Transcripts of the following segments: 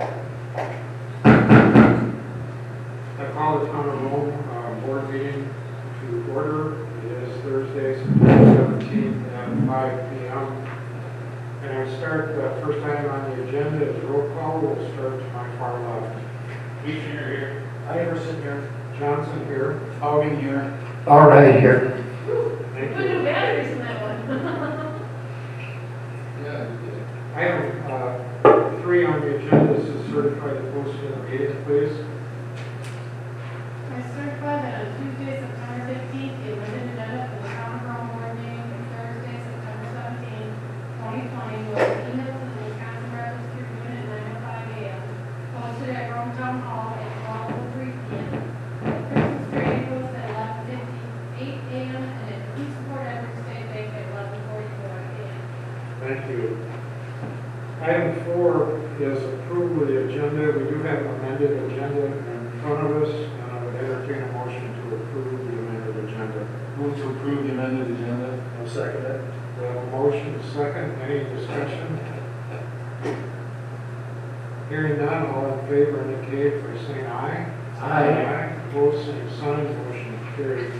I call the Town of Rome board meeting to order. It is Thursday, September 17th at 5 p.m. And I start the first item on the agenda is roll call. We'll start to my far left. Eaton here. Iverson here. Johnson here. Hogan here. All right, here. Thank Put new you. batteries in that one. Yeah. Item 3 on the agenda is to certify the posting of the meeting, please. I certify that on Tuesday, September 15th, the amended agenda for the Town of Rome board meeting for Thursday, September 17th, 2020 was emailed to the Wisconsin Rapids Tribune at 9:05 a.m., posted at Rome Town Hall at 12:03 p.m., at Christmas Trading Post at 11:58 a.m., and at Police Report Edwards State Bank at 11:44 a.m. Thank you. Item 4 is approval of the agenda. We do have an amended agenda in front of us, and I would entertain a motion to approve the amended agenda. Move to approve the amended agenda. I'll second it. We have a motion, second. Any discussion? Hearing none, all in favor indicate by saying aye. Aye. Opposed, same sign. Motion carried.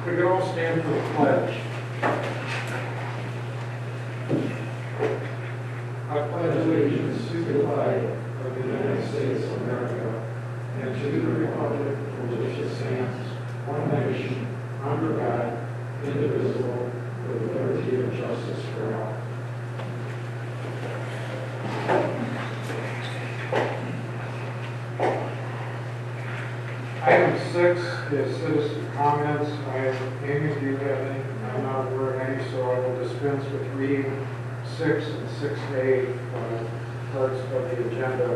We could all stand for the pledge. I pledge allegiance to the flag of the United States of America and to the republic for which it stands, one nation, under God, indivisible, with liberty and justice for all. Item 6 is citizen comments. Amy, do you have any? I'm not aware of any, so I will dispense with reading 6 and 6A parts of the agenda.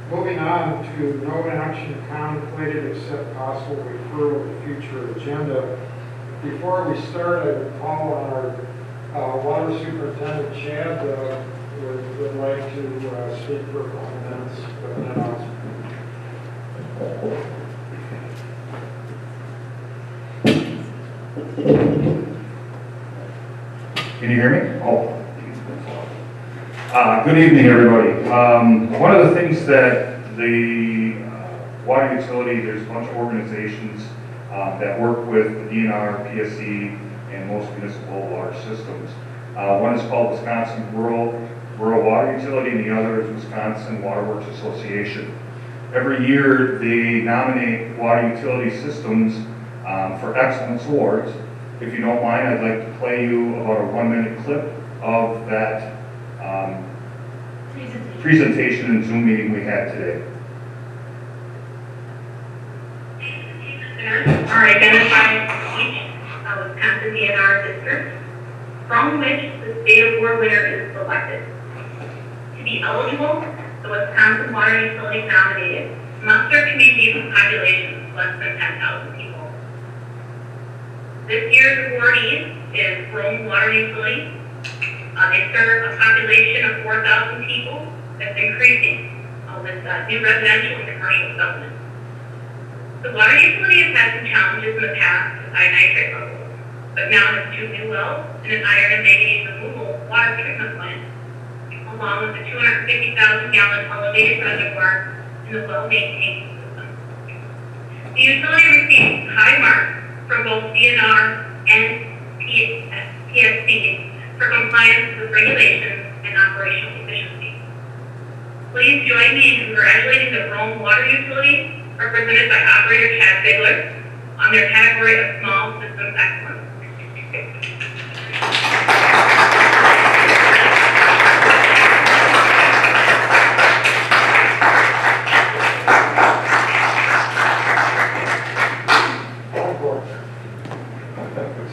Moving on to no action contemplated except possible referral to future agenda. Before we start, I would call on our water superintendent, Chad, would like to speak for a couple minutes with an announcement. Can you hear me? Oh. Good evening, everybody. One of the things that the water utility, there's a bunch of organizations that work with the DNR, PSC, and most municipal water systems. One is called Wisconsin Rural Water Utility, and the other is Wisconsin Water Works Association. Every year, they nominate water utility systems for excellence awards. If you don't mind, I'd like to play you about a 1-minute clip of that presentation and Zoom meeting we had today. Are identified each Wisconsin DNR district from which the state award winner is selected. To be eligible, the Wisconsin Water Utility nominated must serve communities with populations less than 10,000 people. This year's awardee is Rome Water Utility. They serve a population of 4,000 people that's increasing with new residential and commercial development. The water utility has had some challenges in the past with high nitrate levels, but now has 2 new wells and an iron and manganese removal water treatment plant, along with a 250,000-gallon elevated reservoir in the well maintenance system. The utility received high marks from both DNR and PSC for compliance with regulations and operational efficiency. Please join me in congratulating the Rome Water Utility, represented by Operator Chad Bigler, on their category of Small Systems Excellence.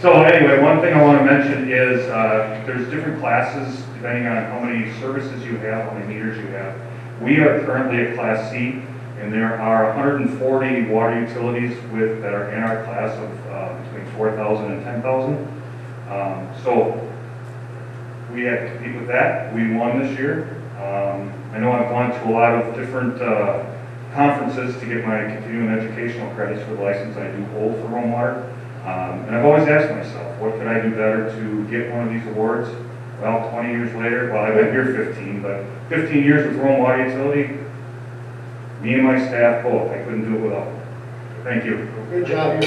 So anyway, one thing I want to mention is there's different classes depending on how many services you have, how many meters you have. We are currently at Class C, and there are 140 water utilities that are in our class of between 4,000 and 10,000. So we had to compete with that. We won this year. I know I've gone to a lot of different conferences to get my continuing educational credits for the license I do hold for Rome Water. And I've always asked myself, what could I do better to get one of these awards? well, 20 years later, well, I've been here 15, but 15 years with Rome Water Utility, me and my staff both, I couldn't do it without them. Thank you. Good job.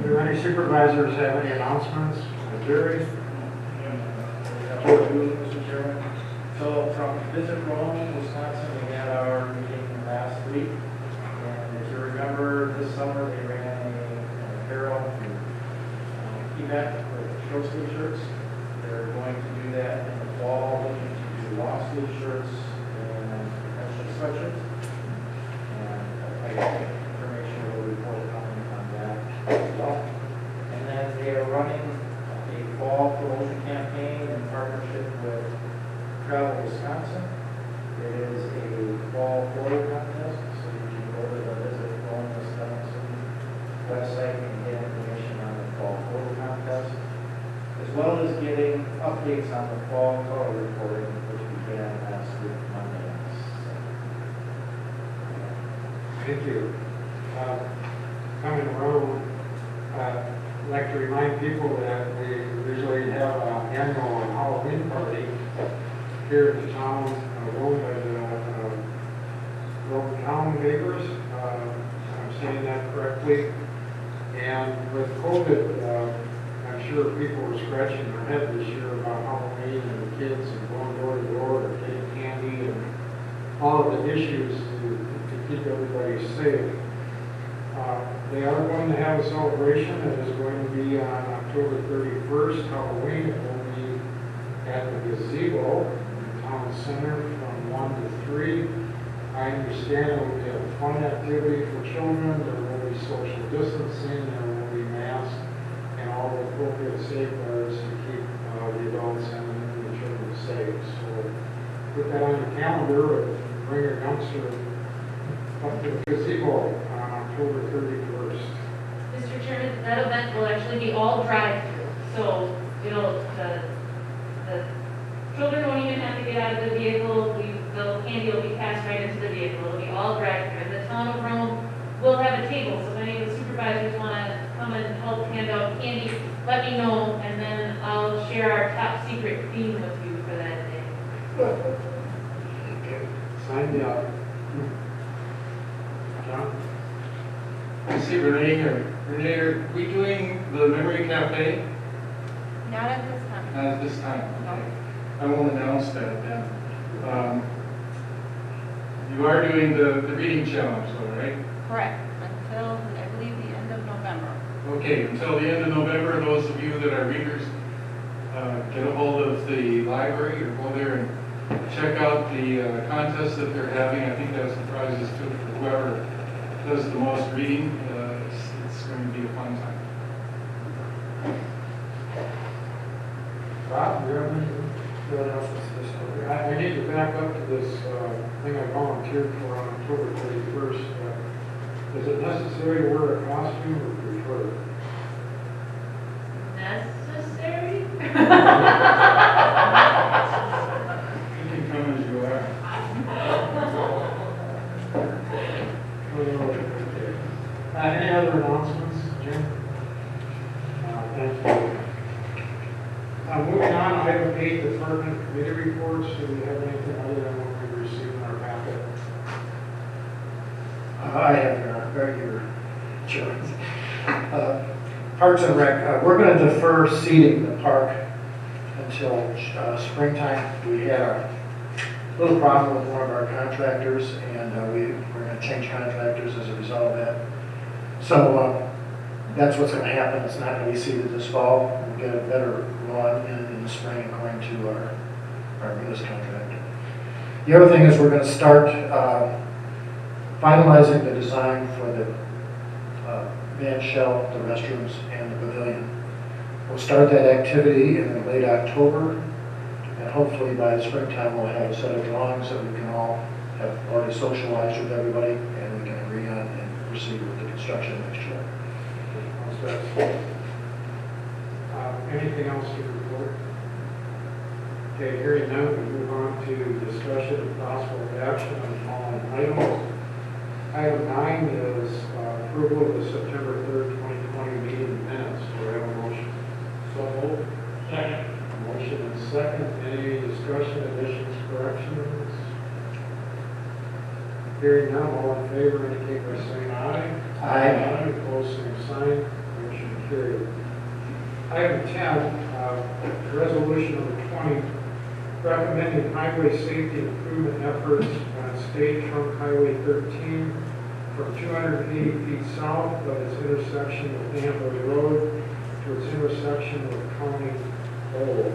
Do any supervisors have any announcements? Jerry? Mr. Chairman. So from Visit Rome, Wisconsin, we had our meeting last week. And if you remember, this summer they ran an apparel event with short sleeve shirts. They're going to do that in the fall, looking to do long sleeve shirts and potentially sweatshirts. And I got information will report on that as well. And then they are running a fall promotion campaign in partnership with Travel Wisconsin. It is a fall photo contest, so you can go to the Visit Rome Wisconsin website and get information on the fall photo contest, as well as getting updates on the fall color reporting, which began last week, Monday. Thank you. Coming around, I'd like to remind people that we usually have an annual Halloween party here in the town, owned by the Rome Town Neighbors. I'm saying that correctly. And with COVID, I'm sure people were scratching their head this year about Halloween and the kids and going door to door and getting candy and all of the issues to keep everybody safe. They are going to have a celebration. It is going to be on October 31st, Halloween. It will be at the gazebo in the town center from 1 to 3. I understand it will be a fun activity for children. There will be social distancing. There will be masks and all the appropriate safeguards to keep the adults and the children safe. So put that on your calendar and bring your youngster up to the gazebo on October 31st. Mr. Chairman, that event will actually be all drive-through, so the children won't even have to get out of the vehicle. The candy will be passed right into the vehicle. It'll be all drive-through. And the town of Rome will have a table, so if any of the supervisors want to come and help hand out candy, let me know, and then I'll share our top secret theme with you for that day. Okay. Sign me up. John? I see Renee here. Renee, are we doing the memory cafe? Not at this time. Not at this time, okay. I won't announce that then. You are doing the reading challenge though, right? Correct, until, I believe, the end of November. Okay, until the end of November, those of you that are readers, get a hold of the library or go there and check out the contest that they're having. I think that's the prizes too for whoever does the most reading. It's going to be a fun time. Bob, do you have anything? I need to back up to this thing I volunteered for on October 31st. Is it necessary to wear a costume or preferred? Necessary? You can come as you are. Any other announcements, Jim? Thank you. Moving on, item 8, department committee reports. Do we have anything other than what we received in our packet? I have your Chairman. Parks and Rec, we're going to defer seeding the park until springtime. We had a little problem with one of our contractors, and we're going to change contractors as a result of that. So that's what's going to happen. It's not going to be seeded this fall. We'll get a better run in the spring according to our newest contractor. The other thing is we're going to start finalizing the design for the man shell, the restrooms, and the pavilion. We'll start that activity in late October, and hopefully by the springtime we'll have a set of drawings that we can all have already socialized with everybody, and we can agree on and proceed with the construction next year. Anything else to report? Okay, hearing none, we move on to discussion of possible action on the following items. Item 9 is approval of the September 3rd, 2020 meeting minutes. Do I have a motion? So moved. Second. Motion and second. Any discussion, additions, corrections? Hearing none, all in favor indicate by saying aye. Aye. Opposed, same sign. Motion carried. Item 10, resolution number 20, recommending highway safety improvement efforts on State Trunk Highway 13 from 280 feet south of its intersection with Danville Road to its intersection with County Old.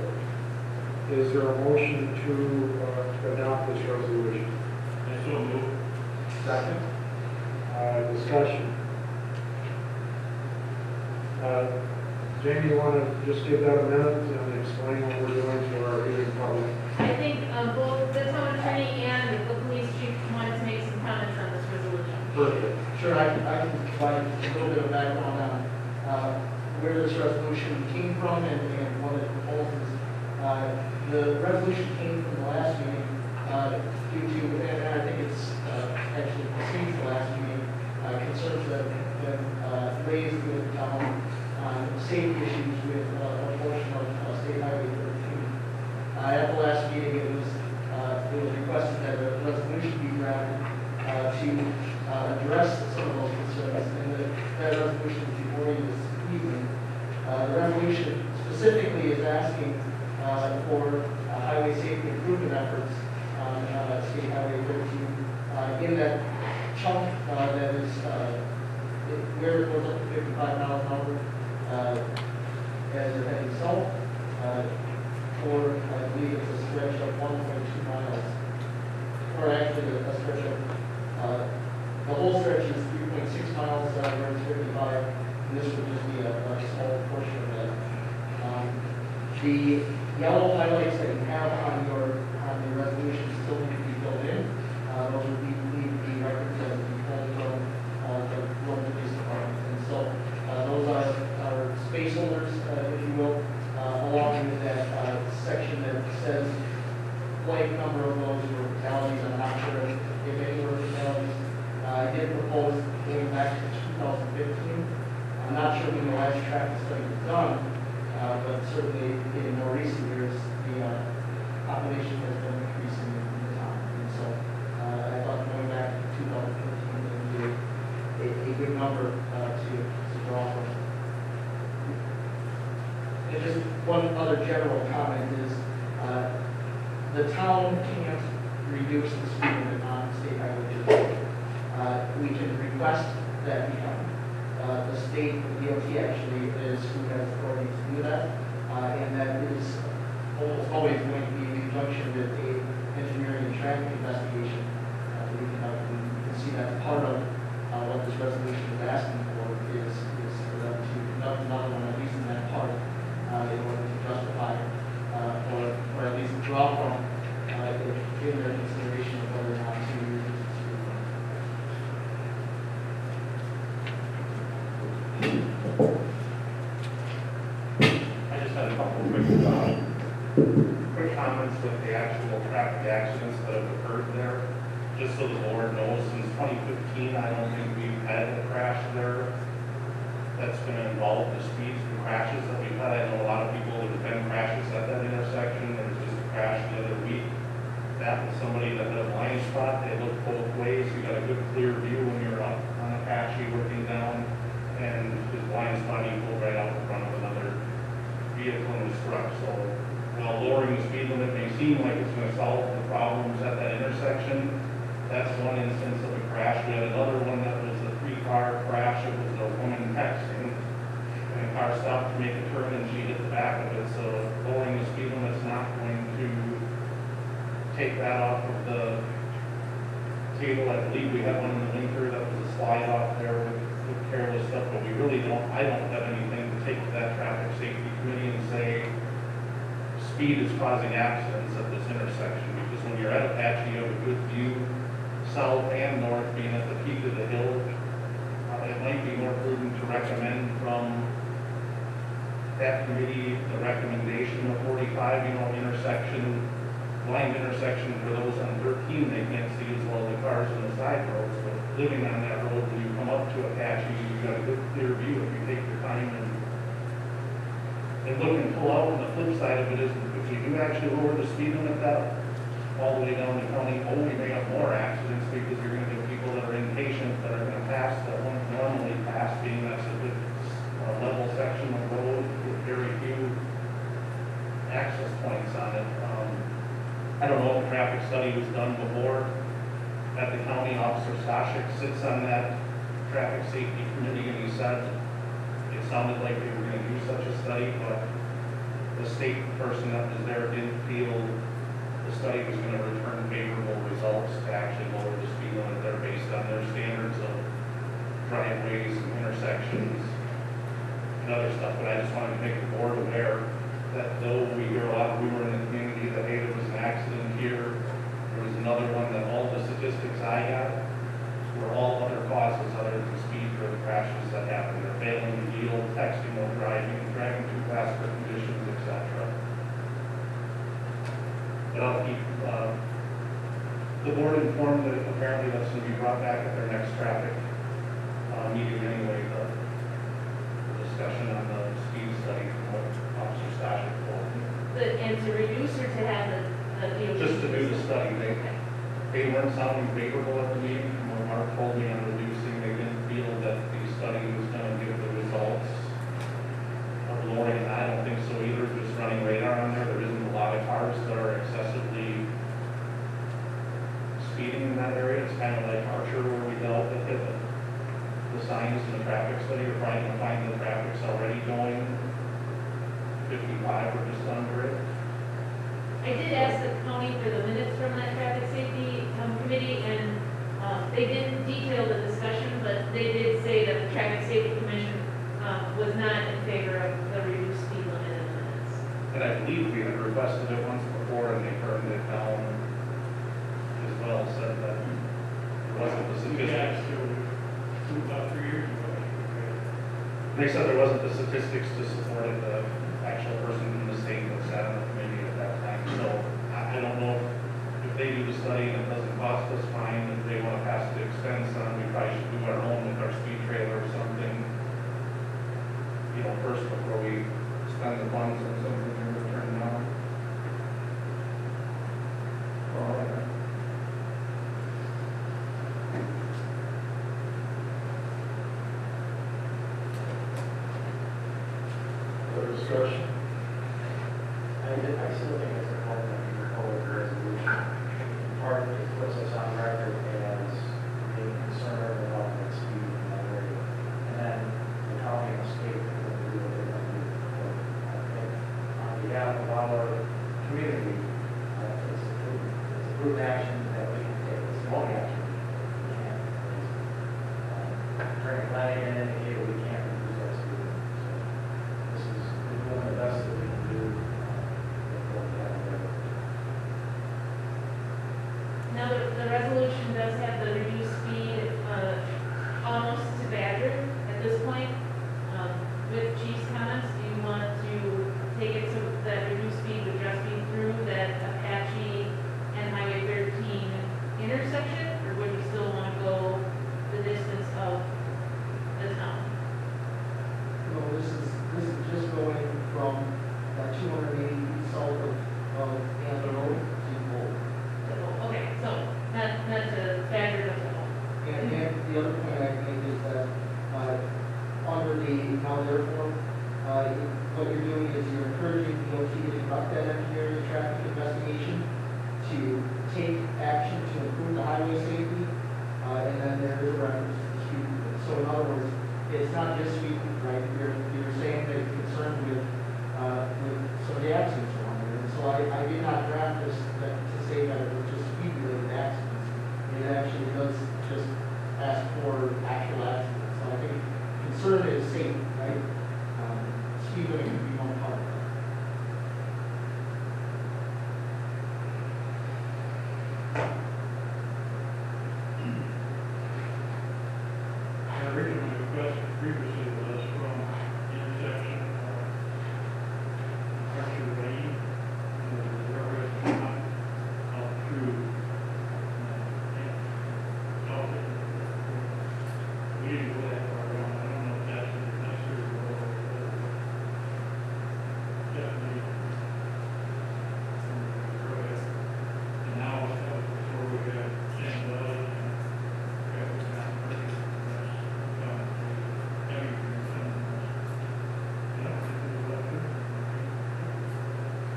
Is there a motion to adopt this resolution? So moved. Second. Discussion. Jamie, you want to just give that a minute and explain what we're doing to our viewing public? I think both the town attorney and the police chief wanted to make some comments on this resolution. Perfect. Sure, I can provide a little bit of background on where this resolution came from and what it proposes. The resolution came from the last meeting due to, and I think it's actually precedes the last meeting, concerns that have been raised with the town on safety issues with a portion of State Highway 13. At the last meeting, it was requested that a resolution be drafted to address some of those concerns, and that resolution is before you this evening. The resolution specifically is asking for highway safety improvement efforts on State Highway 13 in that chunk that is where it goes up to 55 miles an hour as you're heading south, or I believe it's a stretch of 1.2 miles, or actually a stretch of, the whole stretch is 3.6 miles where it's 55, and this would just be a small portion of that. The yellow highlights that you have on the resolution still need to be filled in. Those would need to be records that would be pulled from the road police department. And so those are space holders, if you will, along with that section that says blank number of those were fatalities. I'm not sure if any were fatalities. I did propose going back to 2015. I'm not sure when the last traffic study was done, but certainly in more recent years, the population has been increasing in the town. And so I thought going back to 2015 would be a good number to draw from. And just one other general comment is the town can't reduce the speed limit on State Highway 13. We can request that we happen. The state, the DOT actually is who has authority to do that, and that is almost always going to be in conjunction with a engineering and traffic investigation that we conduct. And you can see that's part of what this resolution is asking for is for them to conduct another one, at least in that part, in order to justify or at least draw from in their consideration of whether or not to use it. I just had a couple of quick comments with the actual traffic accidents that have occurred there. Just so the board knows, since 2015, I don't think we've had a crash there that's going to involve the speeds and crashes that we've had. I know a lot of people, there's been crashes at that intersection. There was just a crash the other week. That was somebody that had a blind spot. They looked both ways. You got a good clear view when you're up on Apache looking down, and his blind spot, he pulled right out in front of another vehicle and was struck. So while lowering the speed limit may seem like it's going to solve the problems at that intersection, that's one instance of a crash. We had another one that was a 3-car crash. It was a woman texting, and a car stopped to make a turn, and she hit the back of it. So lowering the speed limit's not going to take that off of the table. I believe we had one in the winter that was a slide off there with careless stuff, but we really don't, I don't have anything to take to that traffic safety committee and say speed is causing accidents at this intersection, because when you're at Apache, you have a good view south and north, being at the peak of the hill. It might be more prudent to recommend from that committee the recommendation of 45, blind intersection for those on 13, they can't see as well the cars on the side roads, but living on that road, when you come up to Apache, you got a good clear view if you take your time and look and pull out. And the flip side of it is, if we do actually lower the speed limit that all the way down to County O, we may have more accidents because you're gonna get people that are impatient, that are gonna pass that won't normally pass, being that's a good level section of road with very few access points on it. I don't know if a traffic study was done before at the county. Officer Stashik sits on that traffic safety committee, and he said it sounded like they were gonna do such a study, but the state person that was there didn't feel the study was gonna return favorable results to actually lower the speed limit there based on their standards of driveways and intersections and other stuff. But I just wanted to make the board aware that though we hear a lot of rumor in the community that, hey, there was an accident here, there was another one, that all the statistics I got were all other causes other than speed-driven crashes that happen. They're failing to yield, texting while driving, driving too fast for conditions, etc. But I'll keep the board informed that apparently that's going to be brought back at their next traffic meeting anyway, the discussion on the speed study from what Officer Stashik told me. And to reduce or to have the DOT? Just to do the study, they weren't sounding favorable at the meeting, from what Mark told me on reducing. They didn't feel that the study was going to give the results of lowering, and I don't think so either. Just running radar on there, there isn't a lot of cars that are excessively speeding in that area. It's kind of like Archer, where we dealt with it. The signs in the traffic study are trying to find the traffic's already going 55 or just under it. I did ask the county for the minutes from that traffic safety committee, and they didn't detail the discussion, but they did say that the traffic safety commission was not in favor of the reduced speed limit in the minutes. And I believe we had requested it once before, and they turned it down as well, said that there wasn't the statistics. About 3 years ago. They said there wasn't the statistics to support it, the actual person in the state that sat on the committee at that time. So I don't know if they do the study and it doesn't cost us fine, if they want to pass the expense on, we probably should do our own with our speed trailer or something, you know, first before we spend the funds on something and return down. All right. Other discussion? I still think it's important that we propose a resolution. Part of it puts us on record as being concerned about the speed in that area. And then the county and the state will do what they're going to do. But I think on behalf of our community, it's a good action that we can take. It's the only action we can. Attorney Flanagan indicated we can't reduce our speed. So this is doing the best that we can do. Now, the resolution does have the reduced speed almost to Badger at this point. With Chief's comments, do you want to take it to that reduced speed would just be through that Apache and Highway 13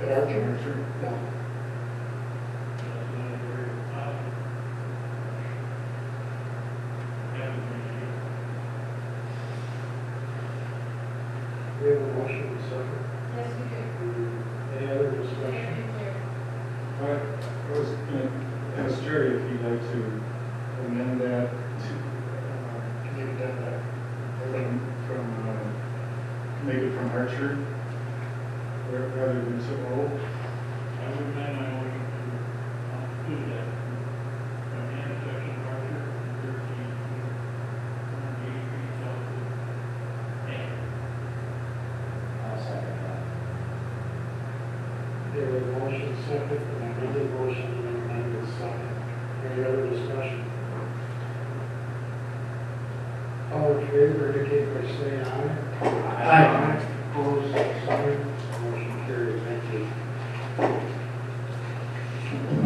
At Archer? No. We have a motion and second. Yes, we do. Any other discussion? I was going to ask Jerry if he'd like to amend that to, Can you do that? make it from Archer, rather than Civil. I would amend my motion to do that. From the intersection of Archer and 13, from the street south to Main. I'll second that. There was a motion second, and another motion and amended second. Any other discussion? All in favor indicate by saying aye. Aye. Opposed, same sign. Motion carried. Thank you.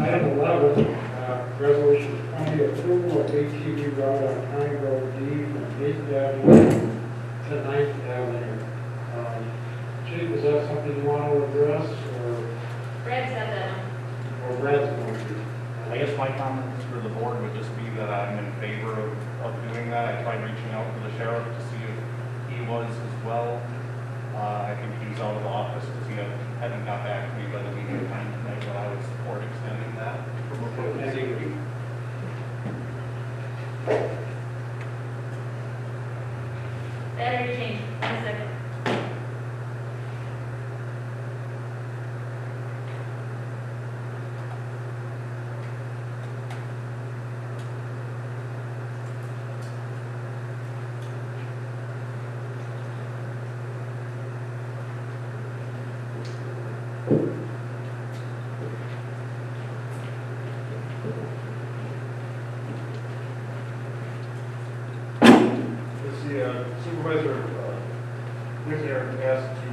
Item 11, resolution 20, approval of ATV route on County Road D from 8th Avenue to 9th Avenue. Chief, is that something you want to address, or? Brad said that. Or Brad's going to? I guess my comments for the board would just be that I'm in favor of doing that. I tried reaching out to the sheriff to see if he was as well. I think he's out of the office because he hadn't got back to me by the meeting time tonight, but I would support extending that. Battery change, 1 second. The supervisor, Whitner asked to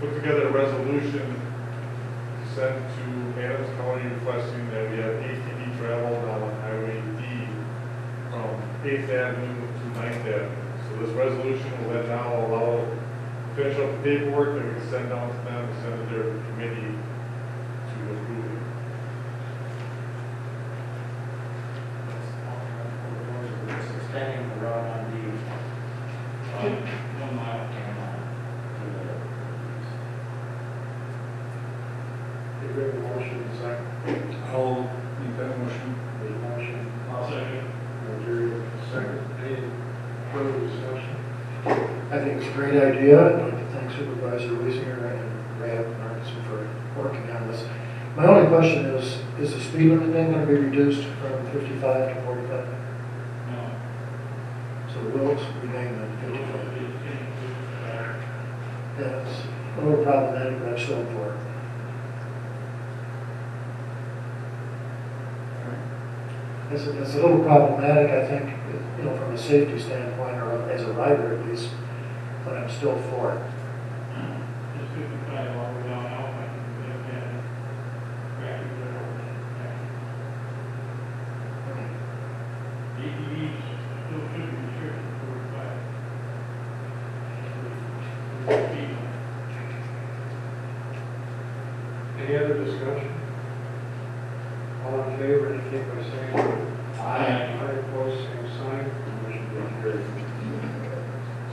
put together a resolution to send to Adams County requesting that we have ATV travel down Highway D from 8th Avenue to 9th Avenue. So this resolution will then now allow to finish up the paperwork that we can send down to them, send to their committee to approve it. It's extending the road on the, 1 mile. We have a motion and second. I'll make that motion. There's a motion. I'll second. Jerry, second. Any further discussion? I think it's a great idea. I'd like to thank Supervisor Weisinger and Brad Martinson for working on this. My only question is the speed limit then going to be reduced from 55 to 45? No. So it will remain at 55? It's getting to, Yeah, it's a little problematic, but I'm still for it. It's a little problematic, I think, you know, from a safety standpoint, or as a rider at least, but I'm still for it. it's 55 all the way down Alpine, we have had traffic there. ATVs still should be restricted to 45. Speed limit. Any other discussion? All in favor, indicate by saying aye. Aye, opposed, same sign. Motion is carried.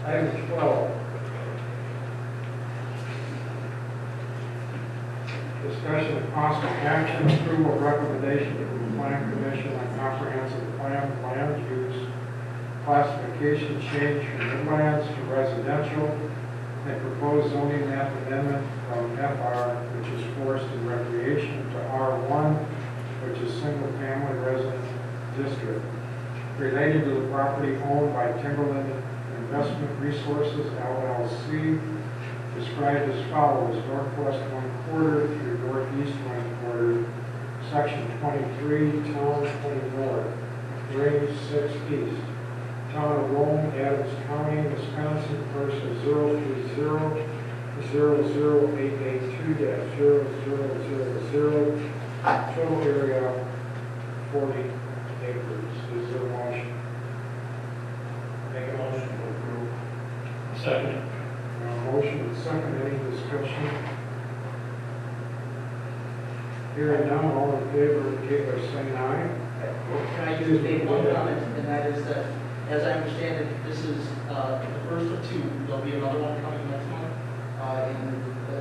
Item 12. Discussion of possible action, approval of recommendation to the Plan Commission on comprehensive plan, land use, classification change from inlands to residential, and proposed zoning map amendment from FR, which is forest and recreation, to R1, which is single-family resident district, relating to the property owned by Timberland Investment Resources, LLC, described as follows: northwest 1/4 through northeast 1/4, section 23, town 20 north, range 6 east, town of Rome, Adams County, Wisconsin, parcel 030-00882-0000, total area 40 acres. Is there a motion? Make a motion to approve. Second. Motion and second, any discussion? Hearing none, all in favor indicate by saying aye. Can I just make one comment, and that is that, as I understand it, this is the first of two. There'll be another one coming next month. And the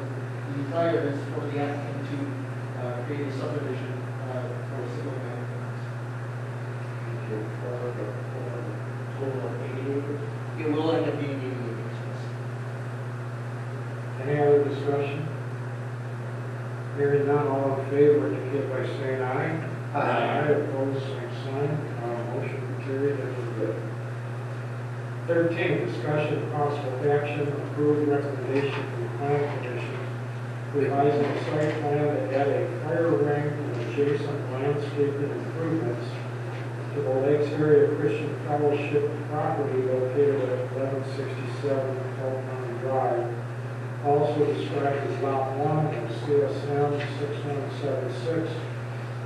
desire is for the applicant to create a subdivision for a single family house. Total of 80 acres. It will end up being 80 acres. Any other discussion? Hearing none, all in favor indicate by saying aye. Aye. Opposed, same sign. Motion carried as read. 13, discussion of possible action, approved recommendation from the planning commission revising the site plan to add a fire ring and adjacent landscaping improvements to the Lakes Area Christian Fellowship property located at 1167 Fulton Drive, also described as Lot 1 in CSM 6176,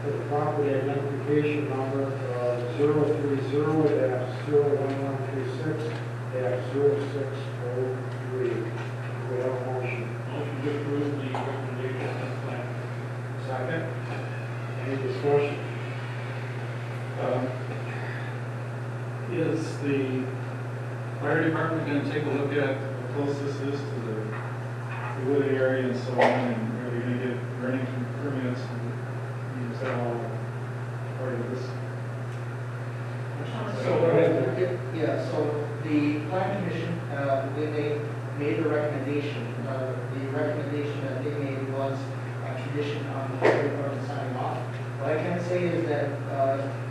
for the property identification number of 030-1136-0603. We have a motion. Motion to approve the recommendation of the plan. Second. Any discussion? Is the fire department going to take a look at how close this is to the wood area and so on, and are they going to get running permits and use that all part of this? So the plan commission, when they made the recommendation that they made was a condition on the fire department signing off. What I can say is that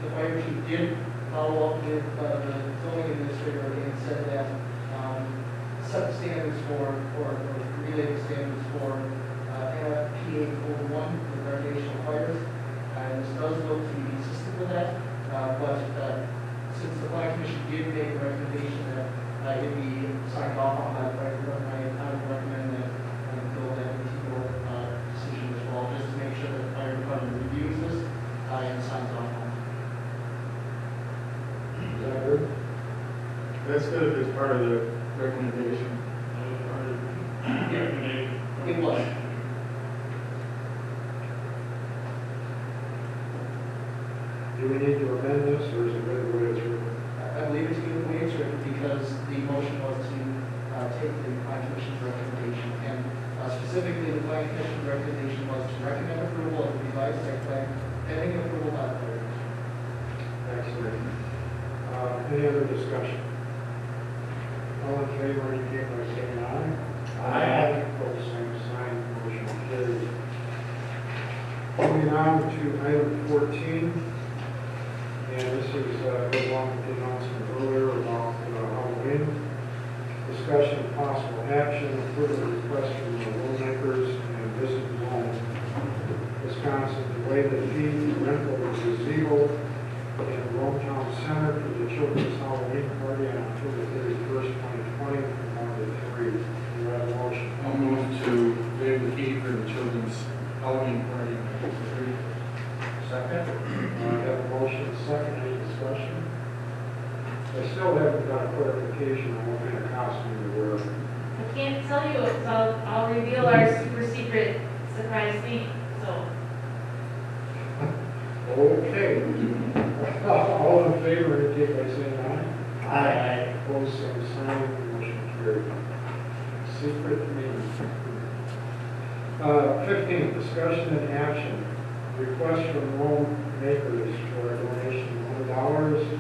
the fire chief did follow up with the zoning administrator and said that set the standards or relay the standards for NFPA Code 1 with recreational fires. And this does look to be consistent with that, but since the plan commission did make a recommendation that it be signed off on that, I would recommend that Bill that decision as well, just to make sure that the fire department reviews this and signs off on it. Is that good? That's good if it's part of the recommendation. That was part of the recommendation. It was. Do we need to amend this, or is it good the way it's written? I believe it's good the way it's written because the motion was to take the plan commission's recommendation. And specifically, the plan commission's recommendation was to recommend approval of the revised site plan pending approval by the fire commission. Excellent. Any other discussion? All in favor indicate by saying aye. Aye. Opposed, same sign, motion carried. Moving on to item 14, and this is goes along with the announcement earlier about Halloween. Discussion of possible action, approving request from the Woolmakers and Visit Home, Wisconsin, to waive the fee for rental of gazebo in the Hometown Center for the Children's Halloween Party on October 31st, 2020, from 1 to 3. Do you have a motion? I'll move to waive the fee for the children's Halloween party. Second. I have a motion, second, any discussion? I still haven't got a clarification on what kind of costume to wear. I can't tell you, because I'll reveal our super secret surprise theme, so. Okay. All in favor indicate by saying aye. Aye. Opposed, same sign, motion carried. Secret meeting. 15, discussion and action. Request from home makers for a donation of $100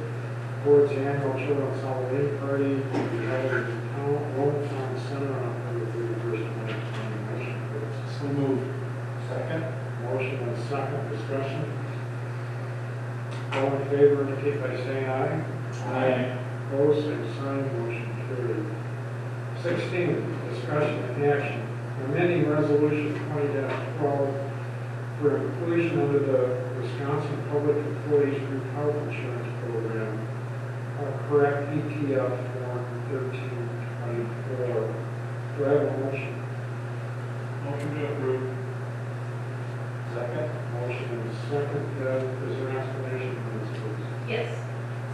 towards the annual Children's Halloween Party to be held in Hometown Center on October 31st, 2020. Motion, please. So moved. Second. Motion and second, discussion. All in favor indicate by saying aye. Aye. Opposed, same sign, motion carried. 16, discussion and action. Amending resolution 20-12 for inclusion under the Wisconsin Public Employees Group Health Insurance Program, correct ETF form 1324. Do I have a motion? Motion to approve. Second. Motion and second. Is there an explanation for this, please? Yes.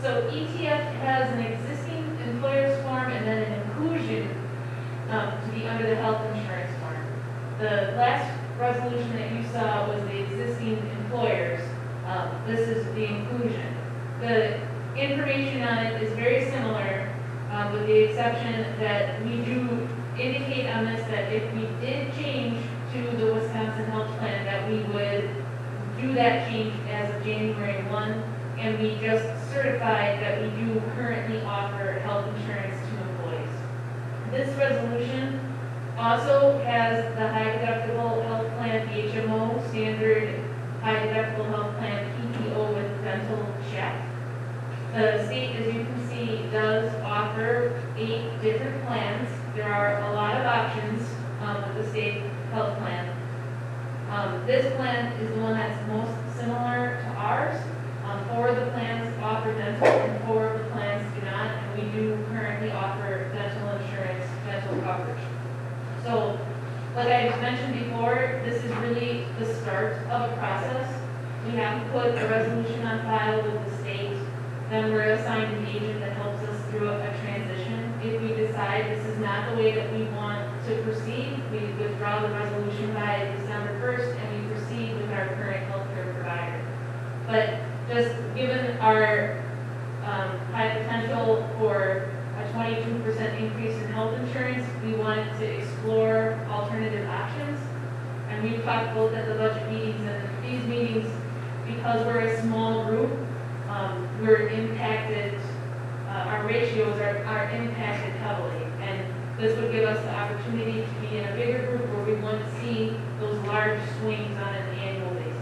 So ETF has an existing employer's form and then an inclusion to be under the health insurance form. The last resolution that you saw was the existing employers. This is the inclusion. The information on it is very similar, with the exception that we do indicate on this that if we did change to the Wisconsin Health Plan, that we would do that change as of January 1, and we just certified that we do currently offer health insurance to employees. This resolution also has the high deductible health plan HMO, standard high deductible health plan PPO with dental check. The state, as you can see, does offer 8 different plans. There are a lot of options with the state health plan. This plan is the one that's most similar to ours. 4 of the plans offer dental and 4 of the plans do not, and we do currently offer dental insurance, dental coverage. So, like I mentioned before, this is really the start of a process. We have to put a resolution on file with the state, then we're assigned an agent that helps us through a transition. If we decide this is not the way that we want to proceed, we withdraw the resolution by December 1st and we proceed with our current healthcare provider. But just given our high potential for a 22% increase in health insurance, we wanted to explore alternative options. And we've talked both at the budget meetings and these meetings, because we're a small group, we're impacted, our ratios are impacted heavily. And this would give us the opportunity to be in a bigger group where we want to see those large swings on an annual basis.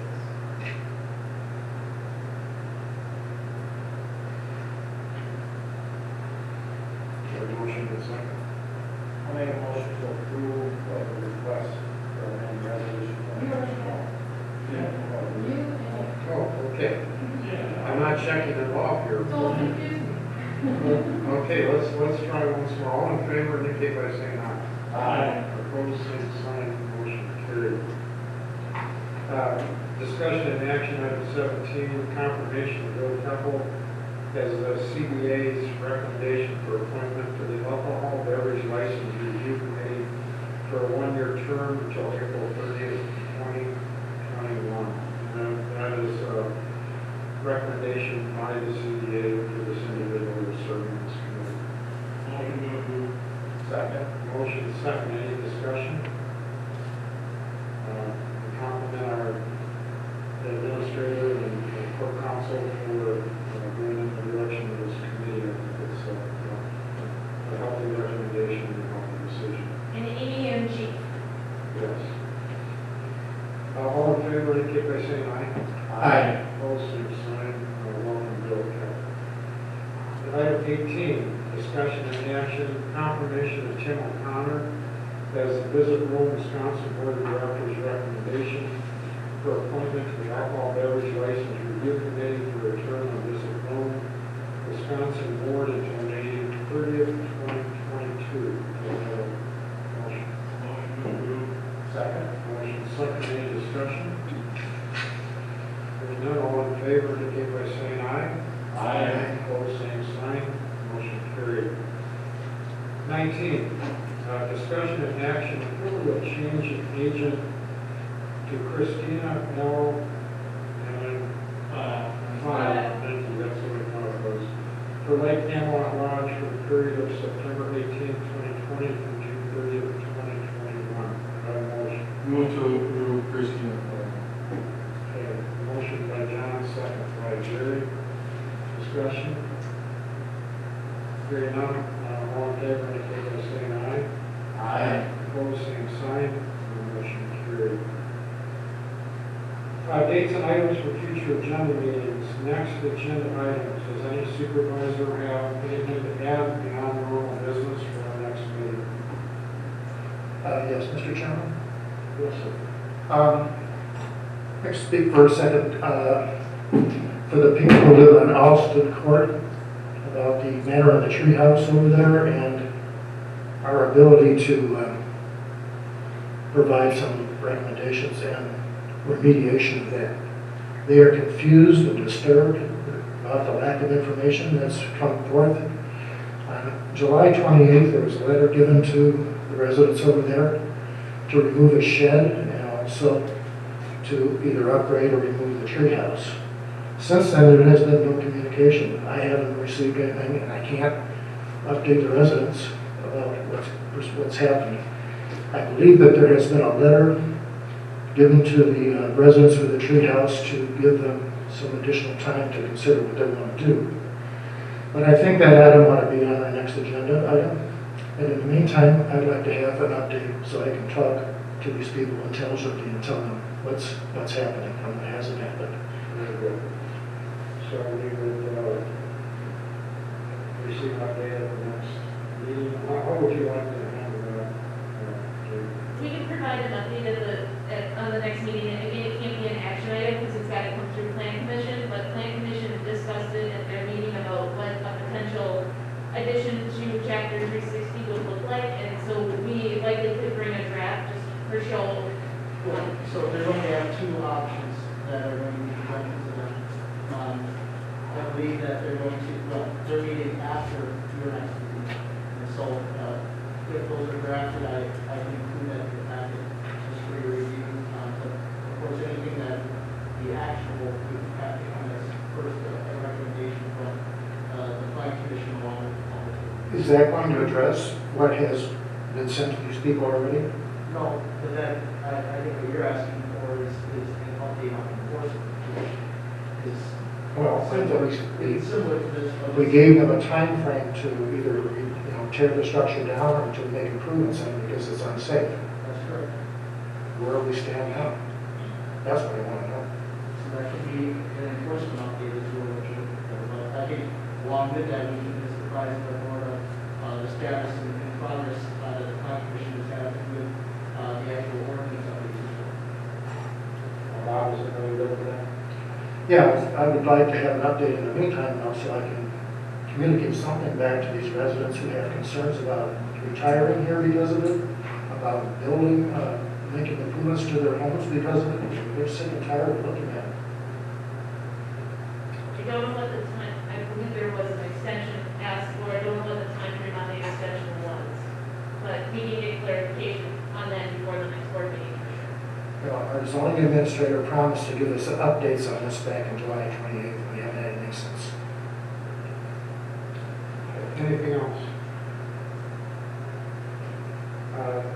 Motion and second. I'll make a motion to approve the request for amendment resolution. Oh, okay. I'm not checking it off here. Don't confuse me. Okay, let's try once more. All in favor, indicate by saying aye. Aye. Opposed, same sign, motion carried. Discussion and action item 17, confirmation of Bill Temple as the CBA's recommendation for appointment to the Alcohol Beverage License Review Committee for a 1-year term until April 30th, 2021. And that is a recommendation by the CBA for this individual to serve in this committee. Motion to approve. Second. Motion second, any discussion? We compliment our administrator and court counsel for going in the direction of this committee. I think it's a healthy recommendation and a healthy decision. And Amy and Chief. Yes. All in favor, indicate by saying aye. Aye. Opposed, same sign. Welcome, Bill Kelly. Item 18, discussion and action, confirmation of Tim O'Connor as the Visit Rome, Wisconsin Board of Directors recommendation for appointment to the Alcohol Beverage License Review Committee for a term on Visit Rome, Wisconsin Board until May 30th, 2022. Motion. Motion to approve. Second. Motion second, any discussion? Hearing none, all in favor, indicate by saying aye. Aye. Opposed, same sign. Motion carried. 19, discussion and action, approval of change of agent to Christina L. and File. Thank you, that's what I thought it was. For Lake Camelot Lodge for the period of September 18, 2020 through June 30th, 2021. Do I have a motion? Move to approve Christina. Okay, motion by John, second by Jerry. Discussion? Hearing none, all in favor, indicate by saying aye. Aye. Opposed, same sign. Motion carried. Dates and items for future agenda meetings. Next agenda items. Does any supervisor have anything to add beyond normal business for our next meeting? Yes, Mr. Chairman. Yes, sir. I speak for a second for the people who live on Alston Court about the matter of the treehouse over there and our ability to provide some recommendations and remediation of that. They are confused and disturbed about the lack of information that's come forth. On July 28th, there was a letter given to the residents over there to remove a shed, and I'll Silk to either upgrade or remove the treehouse. Since then, there has been no communication. I haven't received anything, and I can't update the residents about what's happening. I believe that there has been a letter given to the residents of the treehouse to give them some additional time to consider what they want to do. But I think that item ought to be on our next agenda item. And in the meantime, I'd like to have an update so I can talk to these people intelligently and tell them what's happening and what hasn't happened. Very good. So we would receive an update at the next meeting. How would you like to handle that? Jake? We can provide an update on the next meeting. Again, it can't be an action item because it's got to come through plan commission, but plan commission discussed it at their meeting about what a potential addition to chapter 360 would look like, and so we likely could bring a draft just for show. So they're going to have two options that are going to be presented to them. I believe that they're going to, they're meeting after your next meeting. And so, if those are drafted, I can include that in the packet just for your review. But of course, anything that be actionable, we have to come as first a recommendation from the plan commission along with the public. Is that going to address what has been sent to these people already? No, but then I think what you're asking for is an update on enforcement. Well, it's similar to this. We gave them a time frame to either, tear the structure down or to make improvements in it because it's unsafe. That's correct. Where do we stand now? That's what I want to know. So that could be an enforcement update as well. But I think along with that, we can just advise the board of the status and progress that the plan commission has had with the actual ordinance updates as well. Bob, is it really good for that? Yeah, I would like to have an update in the meantime now so I can communicate something back to these residents who have concerns about retiring here because of it, about building, making improvements to their homes because of it. They're sick and tired of looking at it. I don't know what the time, I believe there was an extension asked for, I don't know what the time frame on the extension was. But we need a clarification on that before the next board meeting for sure. Our zoning administrator promised to give us updates on this back in July 28th. We haven't had anything since. Anything else?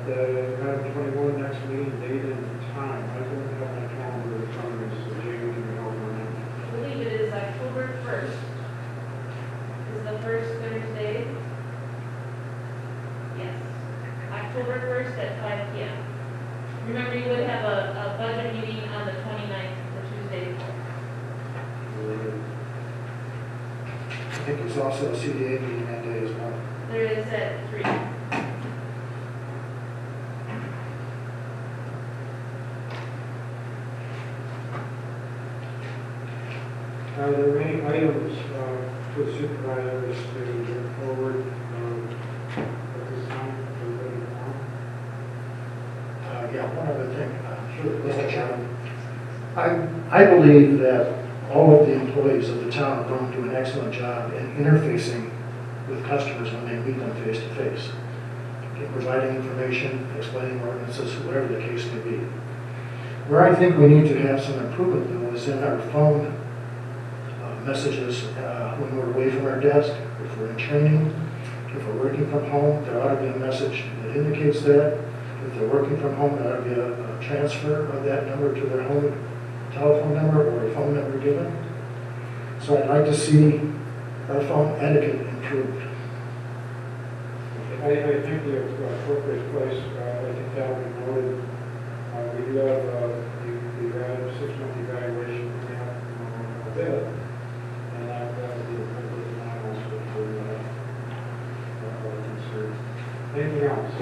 The item 21, next meeting, date and time. I don't have my calendar in front of me, so Jamie can help me. I believe it is October 1st. Is the first Thursday? Yes. October 1st at 5 p.m. Remember, you would have a budget meeting on the 29th, the Tuesday before. I think there's also a CDA meeting that day as well. There is at 3. Are there any items for supervisors to bring forward at this time? Everybody know? Yeah, one other thing. Sure, Mr. Chairman. I believe that all of the employees of the town are going to do an excellent job in interfacing with customers when they meet them face to face. Providing information, explaining ordinances, whatever the case may be. Where I think we need to have some improvement though is in our phone messages when we're away from our desk, if we're in training, if we're working from home, there ought to be a message that indicates that. If they're working from home, there ought to be a transfer of that number to their home telephone number or a phone number given. So I'd like to see our phone etiquette improved. I think the appropriate place, I think that will be noted. We do have the 6-month evaluation coming up a bit, and that would be appropriate time also for concerns. Anything else?